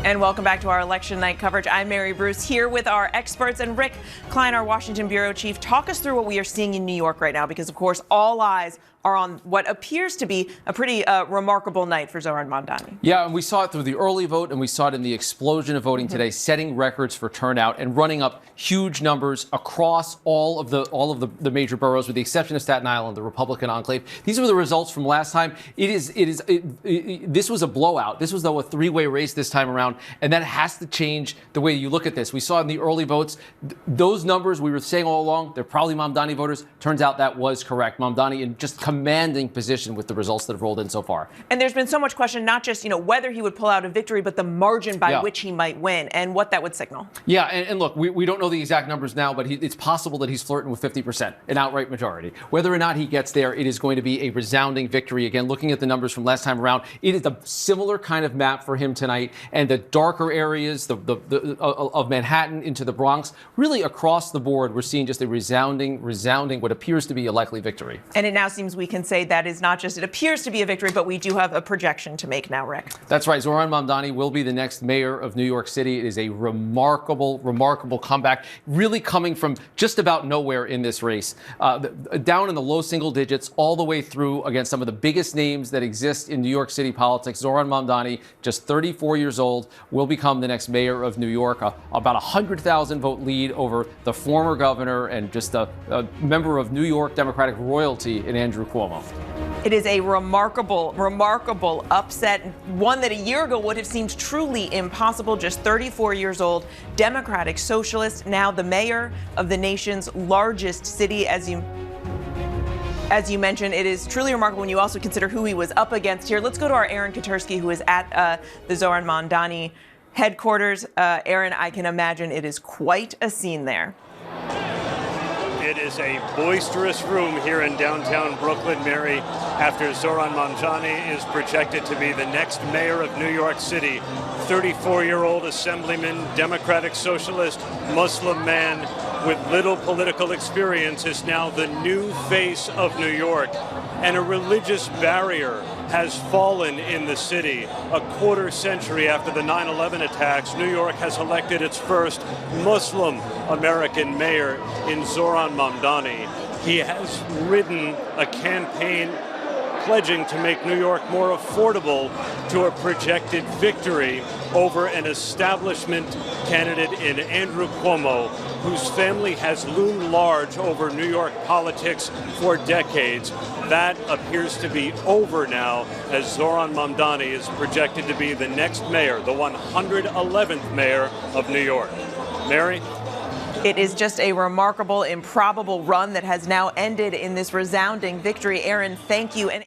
And welcome back to our election night coverage. I'm Mary Bruce here with our experts, and Rick Klein, our Washington bureau chief. Talk us through what we are seeing in New York right now, because of course all eyes are on what appears to be a pretty remarkable night for Zohran Mamdani. Yeah, and we saw it through the early vote, and we saw it in the explosion of voting today, setting records for turnout and running up huge numbers across all of the major boroughs, with the exception of Staten Island, the Republican enclave. These were the results from last time. This was a blowout. This was, though, a three-way race this time around, and that has to change the way you look at this. We saw in the early votes, those numbers we were saying all along, they're probably Mamdani voters. Turns out that was correct. Mamdani in just commanding position with the results that have rolled in so far. And there's been so much question, not just, whether he would pull out a victory, but the margin by which he might win and what that would signal. Yeah, and look, we don't know the exact numbers now, but it's possible that he's flirting with 50%, an outright majority. Whether or not he gets there, it is going to be a resounding victory. Again, looking at the numbers from last time around, it is a similar kind of map for him tonight, and the darker areas of Manhattan into the Bronx, really across the board, we're seeing just a resounding, what appears to be a likely victory. And it now seems we can say that is not just it appears to be a victory, but we do have a projection to make now, Rick. That's right. Zohran Mamdani will be the next mayor of New York City. It is a remarkable comeback, really coming from just about nowhere in this race, down in the low single digits all the way through against some of the biggest names that exist in New York City politics. Zohran Mamdani, just 34 years old, will become the next mayor of New York, about 100,000 vote lead over the former governor and just a member of New York Democratic royalty in Andrew Cuomo. It is a remarkable upset, one that a year ago would have seemed truly impossible. Just 34 years old, Democratic socialist, now the mayor of the nation's largest city. As you mentioned, it is truly remarkable when you also consider who he was up against here. Let's go to our Aaron Katersky, who is at the Zohran Mamdani headquarters. Aaron, I can imagine it is quite a scene there. It is a boisterous room here in downtown Brooklyn, Mary, after Zohran Mamdani is projected to be the next mayor of New York City. 34-year-old assemblyman, Democratic socialist, Muslim man with little political experience is now the new face of New York. And a religious barrier has fallen in the city. A quarter century after the 9/11 attacks, New York has elected its first Muslim American mayor in Zohran Mamdani. He has ridden a campaign pledging to make New York more affordable to a projected victory over an establishment candidate in Andrew Cuomo, whose family has loomed large over New York politics for decades. That appears to be over now, as Zohran Mamdani is projected to be the next mayor, the 111th mayor of New York. Mary? It is just a remarkable, improbable run that has now ended in this resounding victory. Aaron, thank you.